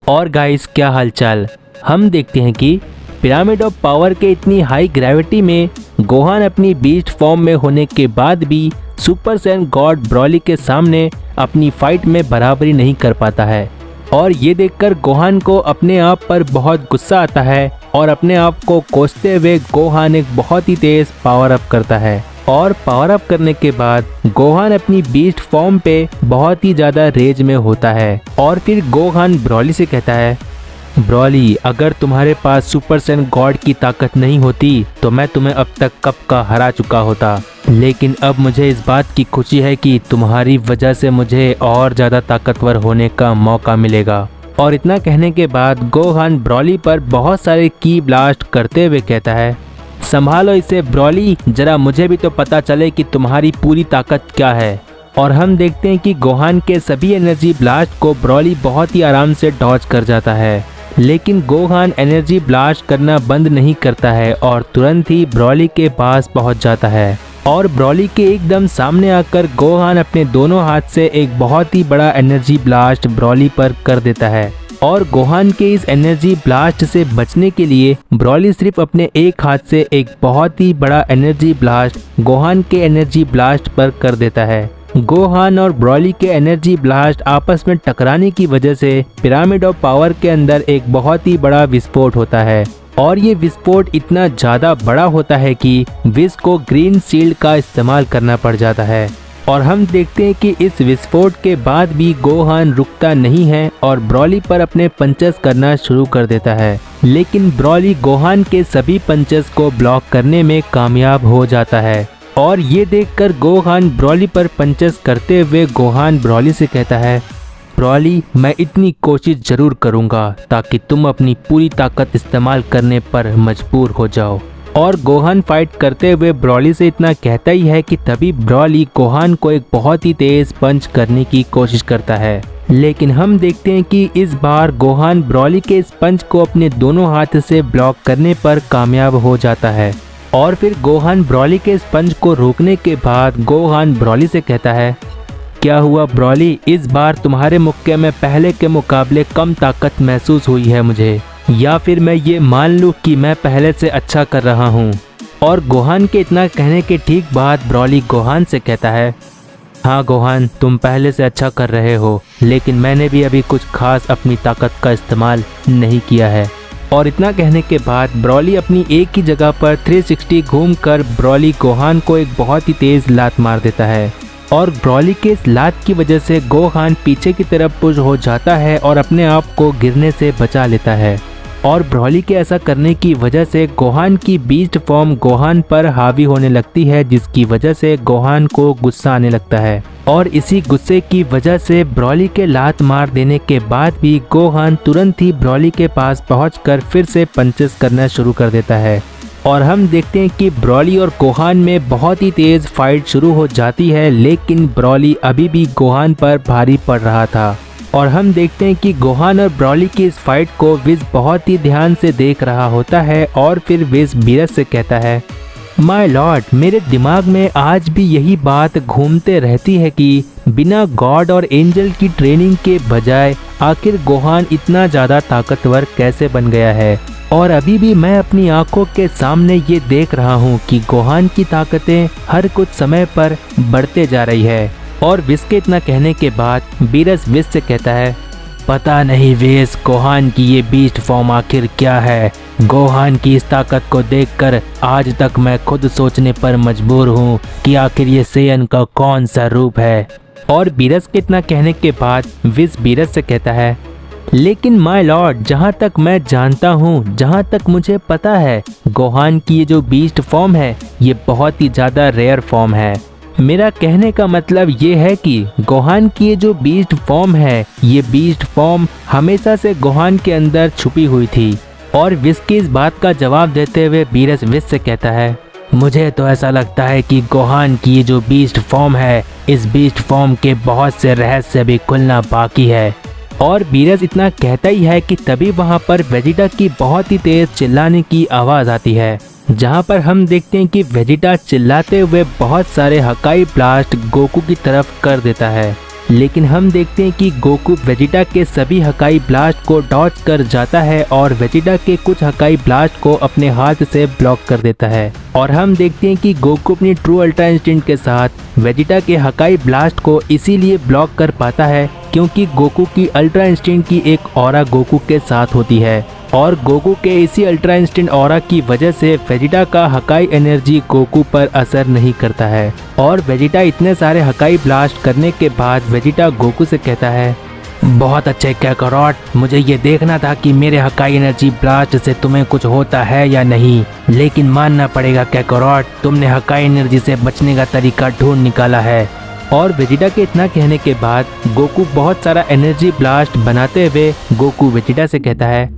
और गाइस, क्या हालचाल। हम देखते हैं कि पिरामिड ऑफ पावर के इतनी हाई ग्रेविटी में गोहान अपनी बीस्ट फॉर्म में होने के बाद भी सुपर सैयन गॉड ब्रॉली के सामने अपनी फाइट में बराबरी नहीं कर पाता है। और ये देखकर गोहान को अपने आप पर बहुत गुस्सा आता है और अपने आप को कोसते हुए गोहान एक बहुत ही तेज पावर अप करता है। और पावर अप करने के बाद गोहान अपनी बीस्ट फॉर्म पे बहुत ही ज़्यादा रेज में होता है। और फिर गोहान ब्रॉली से कहता है, ब्रॉली, अगर तुम्हारे पास सुपर सैयन गॉड की ताकत नहीं होती तो मैं तुम्हें अब तक कब का हरा चुका होता। लेकिन अब मुझे इस बात की खुशी है कि तुम्हारी वजह से मुझे और ज़्यादा ताकतवर होने का मौका मिलेगा। और इतना कहने के बाद गोहान ब्रॉली पर बहुत सारे की ब्लास्ट करते हुए कहता है, संभालो इसे ब्रॉली, जरा मुझे भी तो पता चले कि तुम्हारी पूरी ताकत क्या है। और हम देखते हैं कि गोहान के सभी एनर्जी ब्लास्ट को ब्रॉली बहुत ही आराम से डॉज कर जाता है। लेकिन गोहान एनर्जी ब्लास्ट करना बंद नहीं करता है और तुरंत ही ब्रॉली के पास पहुंच जाता है। और ब्रॉली के एकदम सामने आकर गोहान अपने दोनों हाथ से एक बहुत ही बड़ा एनर्जी ब्लास्ट ब्रॉली पर कर देता है। और गोहान के इस एनर्जी ब्लास्ट से बचने के लिए ब्रॉली सिर्फ अपने एक हाथ से एक बहुत ही बड़ा एनर्जी ब्लास्ट गोहान के एनर्जी ब्लास्ट पर कर देता है। गोहान और ब्रॉली के एनर्जी ब्लास्ट आपस में टकराने की वजह से पिरामिड ऑफ पावर के अंदर एक बहुत ही बड़ा विस्फोट होता है। और ये विस्फोट इतना ज़्यादा बड़ा होता है कि विस को ग्रीन शील्ड का इस्तेमाल करना पड़ जाता है। और हम देखते हैं कि इस विस्फोट के बाद भी गोहान रुकता नहीं है और ब्रॉली पर अपने पंचेस करना शुरू कर देता है। लेकिन ब्रॉली गोहान के सभी पंचेस को ब्लॉक करने में कामयाब हो जाता है। और ये देखकर गोहान ब्रॉली पर पंचेस करते हुए गोहान ब्रॉली से कहता है, ब्रॉली, मैं इतनी कोशिश जरूर करूँगा ताकि तुम अपनी पूरी ताकत इस्तेमाल करने पर मजबूर हो जाओ। और गोहान फाइट करते हुए ब्रॉली से इतना कहता ही है कि तभी ब्रॉली गोहान को एक बहुत ही तेज पंच करने की कोशिश करता है। लेकिन हम देखते हैं कि इस बार गोहान ब्रॉली के इस पंच को अपने दोनों हाथ से ब्लॉक करने पर कामयाब हो जाता है। और फिर गोहान ब्रॉली के इस पंच को रोकने के बाद गोहान ब्रॉली से कहता है, क्या हुआ ब्रॉली, इस बार तुम्हारे मुक्के में पहले के मुकाबले कम ताकत महसूस हुई है मुझे, या फिर मैं ये मान लूँ कि मैं पहले से अच्छा कर रहा हूँ। और गोहान के इतना कहने के ठीक बाद ब्रॉली गोहान से कहता है, हाँ गोहान, तुम पहले से अच्छा कर रहे हो, लेकिन मैंने भी अभी कुछ खास अपनी ताकत का इस्तेमाल नहीं किया है। और इतना कहने के बाद ब्रॉली अपनी एक ही जगह पर 360 घूमकर ब्रॉली गोहान को एक बहुत ही तेज लात मार देता है। और ब्रॉली के इस लात की वजह से गोहान पीछे की तरफ पुश हो जाता है और अपने आप को गिरने से बचा लेता है। और ब्रॉली के ऐसा करने की वजह से गोहान की बीस्ट फॉर्म गोहान पर हावी होने लगती है, जिसकी वजह से गोहान को गुस्सा आने लगता है। और इसी गुस्से की वजह से ब्रॉली के लात मार देने के बाद भी गोहान तुरंत ही ब्रॉली के पास पहुंचकर फिर से पंचेस करना शुरू कर देता है। और हम देखते हैं कि ब्रॉली और गोहान में बहुत ही तेज फाइट शुरू हो जाती है, लेकिन ब्रॉली अभी भी गोहान पर भारी पड़ रहा था। और हम देखते हैं कि गोहान और ब्रॉली की इस फाइट को विस बहुत ही ध्यान से देख रहा होता है। और फिर विस बीरस से कहता है, माय लॉर्ड, मेरे दिमाग में आज भी यही बात घूमते रहती है कि बिना गॉड और एंजल की ट्रेनिंग के बजाय आखिर गोहान इतना ज़्यादा ताकतवर कैसे बन गया है। और अभी भी मैं अपनी आंखों के सामने ये देख रहा हूँ कि गोहान की ताकतें हर कुछ समय पर बढ़ते जा रही है। और विस के इतना कहने के बाद बीरस विस से कहता है, पता नहीं विस, गोहान की ये बीस्ट फॉर्म आखिर क्या है। गोहान की इस ताकत को देखकर आज तक मैं खुद सोचने पर मजबूर हूँ कि आखिर ये सेयन का कौन सा रूप है। और बीरस के इतना कहने के बाद विस बीरस से कहता है, लेकिन माय लॉर्ड, जहाँ तक मैं जानता हूँ, जहाँ तक मुझे पता है, गोहान की ये जो बीस्ट फॉर्म है ये बहुत ही ज़्यादा रेयर फॉर्म है। मेरा कहने का मतलब ये है कि गोहान की ये जो बीस्ट फॉर्म है, ये बीस्ट फॉर्म हमेशा से गोहान के अंदर छुपी हुई थी। और विस की इस बात का जवाब देते हुए बीरस विस से कहता है, मुझे तो ऐसा लगता है कि गोहान की ये जो बीस्ट फॉर्म है, इस बीस्ट फॉर्म के बहुत से रहस्य भी खुलना बाकी है। और बीरस इतना कहता ही है कि तभी वहाँ पर वेजिटा की बहुत ही तेज चिल्लाने की आवाज़ आती है, जहाँ पर हम देखते हैं कि वेजिटा चिल्लाते हुए बहुत सारे हकाई ब्लास्ट गोकू की तरफ कर देता है। लेकिन हम देखते हैं कि गोकू वेजिटा के सभी हकाई ब्लास्ट को डॉज कर जाता है और वेजिटा के कुछ हकाई ब्लास्ट को अपने हाथ से ब्लॉक कर देता है। और हम देखते हैं कि गोकू अपनी ट्रू अल्ट्रा इंस्टिंक्ट के साथ वेजिटा के हकाई ब्लास्ट को इसीलिए ब्लॉक कर पाता है क्योंकि गोकू की अल्ट्रा इंस्टिंक्ट की एक ऑरा गोकू के साथ होती है और गोकू के इसी अल्ट्रा इंस्टेंट ऑरा की वजह से वेजिटा का हकाई एनर्जी गोकू पर असर नहीं करता है। और वेजिटा इतने सारे हकाई ब्लास्ट करने के बाद वेजिटा गोकू से कहता है, बहुत अच्छे काकारोट, मुझे ये देखना था कि मेरे हकाई एनर्जी ब्लास्ट से तुम्हें कुछ होता है या नहीं, लेकिन मानना पड़ेगा काकारोट, तुमने हकाई एनर्जी से बचने का तरीका ढूंढ निकाला है। और वेजिटा के इतना कहने के बाद गोकू बहुत सारा एनर्जी ब्लास्ट बनाते हुए गोकू वेजिटा से कहता है,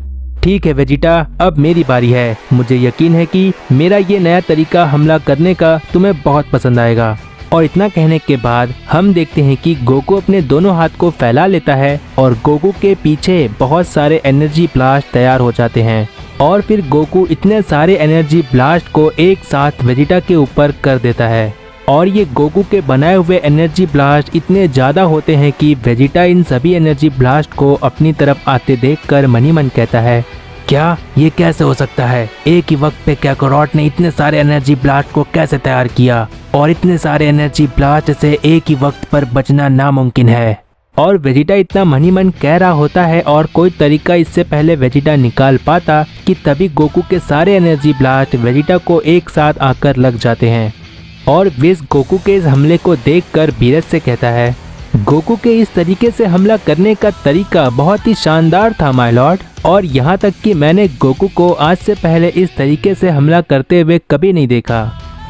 ठीक है वेजिटा, अब मेरी बारी है। मुझे यकीन है कि मेरा ये नया तरीका हमला करने का तुम्हें बहुत पसंद आएगा। और इतना कहने के बाद हम देखते हैं कि गोकू अपने दोनों हाथ को फैला लेता है और गोकू के पीछे बहुत सारे एनर्जी ब्लास्ट तैयार हो जाते हैं। और फिर गोकू इतने सारे एनर्जी ब्लास्ट को एक साथ वेजिटा के ऊपर कर देता है और ये गोकू के बनाए हुए एनर्जी ब्लास्ट इतने ज़्यादा होते हैं कि वेजिटा इन सभी एनर्जी ब्लास्ट को अपनी तरफ आते देखकर मन ही मन कहता है, क्या ये कैसे हो सकता है? एक ही वक्त पे काकारोट ने इतने सारे एनर्जी ब्लास्ट को कैसे तैयार किया और इतने सारे एनर्जी ब्लास्ट से एक ही वक्त पर बचना नामुमकिन है। और वेजिटा इतना मन ही मन कह रहा होता है और कोई तरीका इससे पहले वेजिटा निकाल पाता कि तभी गोकू के सारे एनर्जी ब्लास्ट वेजिटा को एक साथ आकर लग जाते हैं। और विस गोकू के इस हमले को देखकर बीरज से कहता है, गोकू के इस तरीके से हमला करने का तरीका बहुत ही शानदार था माय लॉर्ड, और यहाँ तक कि मैंने गोकू को आज से पहले इस तरीके से हमला करते हुए कभी नहीं देखा।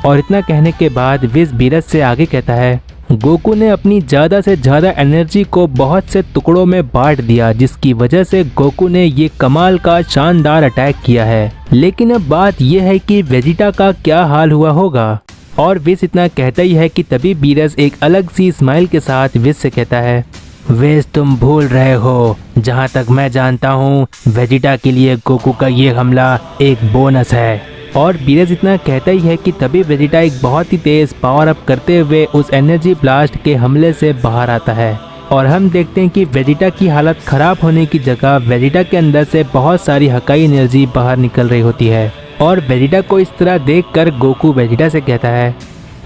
और इतना कहने के बाद विस बीरज से आगे कहता है, गोकू ने अपनी ज़्यादा से ज़्यादा एनर्जी को बहुत से टुकड़ों में बांट दिया, जिसकी वजह से गोकू ने ये कमाल का शानदार अटैक किया है। लेकिन अब बात यह है कि वेजिटा का क्या हाल हुआ होगा। और विस इतना कहता ही है कि तभी बीरज एक अलग सी स्माइल के साथ विस से कहता है, विस तुम भूल रहे हो, जहाँ तक मैं जानता हूँ वेजिटा के लिए गोकू का ये हमला एक बोनस है। और बीरज इतना कहता ही है कि तभी वेजिटा एक बहुत ही तेज पावर अप करते हुए उस एनर्जी ब्लास्ट के हमले से बाहर आता है। और हम देखते हैं कि वेजिटा की हालत खराब होने की जगह वेजिटा के अंदर से बहुत सारी हकाई एनर्जी बाहर निकल रही होती है। और वेजिटा को इस तरह देखकर गोकू वेजिटा से कहता है,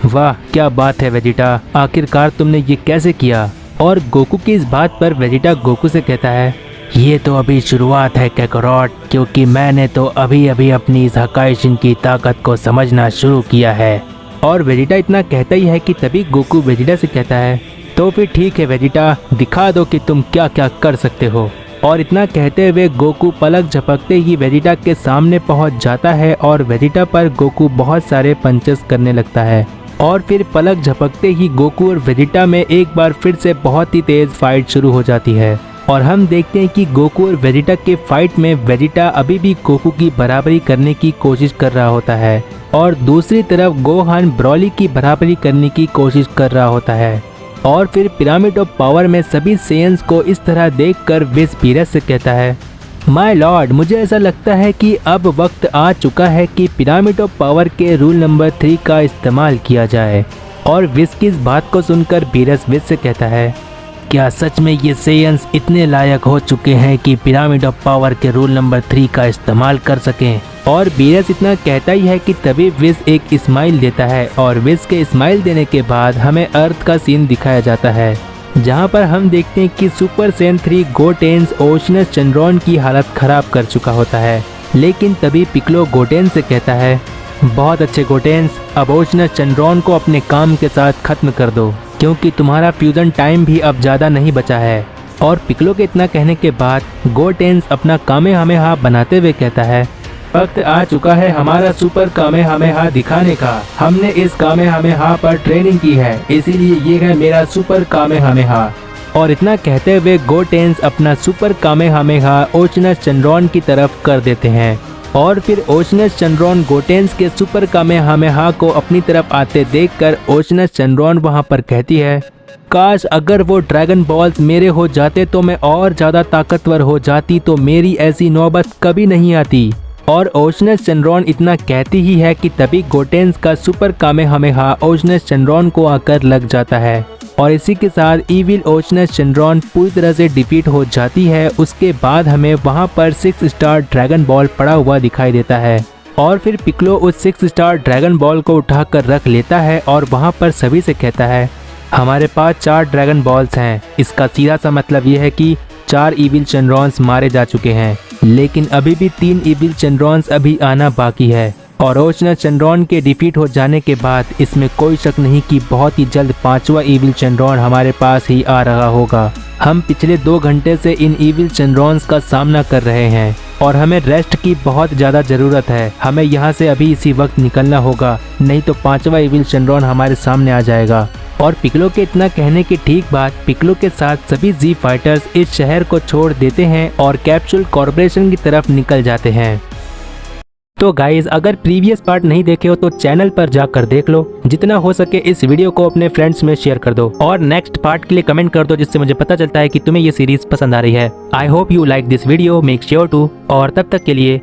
वाह क्या बात है वेजिटा, आखिरकार तुमने ये कैसे किया। और गोकू की इस बात पर वेजिटा गोकू से कहता है, ये तो अभी शुरुआत है काकारोट, क्योंकि मैंने तो अभी अभी अपनी इस हकाइशिन की ताकत को समझना शुरू किया है। और वेजिटा इतना कहता ही है कि तभी गोकू वेजिटा से कहता है, तो फिर ठीक है वेजिटा, दिखा दो कि तुम क्या क्या कर सकते हो। और इतना कहते हुए गोकू पलक झपकते ही वेजिटा के सामने पहुंच जाता है और वेजिटा पर गोकू बहुत सारे पंचेस करने लगता है। और फिर पलक झपकते ही गोकू और वेजिटा में एक बार फिर से बहुत ही तेज फाइट शुरू हो जाती है। और हम देखते हैं कि गोकू और वेजिटा के फाइट में वेजिटा अभी भी गोकू की बराबरी करने की कोशिश कर रहा होता है और दूसरी तरफ गोहान ब्रॉली की बराबरी करने की कोशिश कर रहा होता है। और फिर पिरामिड ऑफ पावर में सभी सेयंस को इस तरह देखकर विस बीरज से कहता है, माय लॉर्ड, मुझे ऐसा लगता है कि अब वक्त आ चुका है कि पिरामिड ऑफ पावर के रूल नंबर 3 का इस्तेमाल किया जाए। और विस की इस बात को सुनकर बीरज विस से कहता है, क्या सच में ये सेयंस इतने लायक हो चुके हैं कि पिरामिड ऑफ पावर के रूल नंबर 3 का इस्तेमाल कर सकें। और बीरज इतना कहता ही है कि तभी विस एक स्माइल देता है और विस के स्माइल देने के बाद हमें अर्थ का सीन दिखाया जाता है, जहां पर हम देखते हैं कि सुपर सैयन 3 गोटेंस ओशनस चंद्रॉन की हालत खराब कर चुका होता है। लेकिन तभी पिक्लो गोटेंस से कहता है, बहुत अच्छे गोटेंस, अब ओशनस चंद्रॉन को अपने काम के साथ खत्म कर दो, क्योंकि तुम्हारा फ्यूजन टाइम भी अब ज़्यादा नहीं बचा है। और पिक्लो के इतना कहने के बाद गोटेंस अपना कामेहामेहा बनाते हुए कहता है, वक्त आ चुका है हमारा सुपर कामेहामेहा दिखाने का। हमने इस कामेहामेहा पर ट्रेनिंग की है, इसीलिए ये है मेरा सुपर कामेहामेहा। और इतना कहते हुए गोटेंस अपना सुपर कामेहामेहा ओशनस चंद्रॉन की तरफ कर देते हैं। और फिर ओशनस चंद्रॉन गोटेंस के सुपर कामेहामेहा को अपनी तरफ आते देखकर ओशनस चंद्रॉन वहां पर कहती है, काश अगर वो ड्रैगन बॉल्स मेरे हो जाते तो मैं और ज़्यादा ताकतवर हो जाती, तो मेरी ऐसी नौबत कभी नहीं आती। और ओशनस चंद्रॉन इतना कहती ही है कि तभी गोटेंस का सुपर कामेहामेहा ओशनस चंद्रॉन को आकर लग जाता है। और इसी के साथ इविल ओशनस शेनरॉन पूरी तरह से डिफीट हो जाती है। उसके बाद हमें वहां पर 6 स्टार ड्रैगन बॉल पड़ा हुआ दिखाई देता है और फिर पिक्लो उस 6 स्टार ड्रैगन बॉल को उठाकर रख लेता है और वहां पर सभी से कहता है हमारे पास 4 ड्रैगन बॉल्स हैं। इसका सीधा सा मतलब ये है कि 4 इविल शेनरॉन्स मारे जा चुके हैं, लेकिन अभी भी 3 इविल शेनरॉन्स अभी आना बाकी है और ओशनस शेनरॉन के डिफीट हो जाने के बाद इसमें कोई शक नहीं कि बहुत ही जल्द 5वां इविल शेनरॉन हमारे पास ही आ रहा होगा। हम पिछले 2 घंटे से इन इविल शेनरॉन्स का सामना कर रहे हैं और हमें रेस्ट की बहुत ज़्यादा ज़रूरत है। हमें यहाँ से अभी इसी वक्त निकलना होगा, नहीं तो 5वां इविल शेनरॉन हमारे सामने आ जाएगा। और पिक्लो के इतना कहने के ठीक बाद पिक्लो के साथ सभी जी फाइटर्स इस शहर को छोड़ देते हैं और कैप्सूल कॉर्पोरेशन की तरफ निकल जाते हैं। तो गाइज, अगर प्रीवियस पार्ट नहीं देखे हो तो चैनल पर जाकर देख लो। जितना हो सके इस वीडियो को अपने फ्रेंड्स में शेयर कर दो और नेक्स्ट पार्ट के लिए कमेंट कर दो, जिससे मुझे पता चलता है कि तुम्हें ये सीरीज पसंद आ रही है। I hope you like this video, make sure to. और तब तक के लिए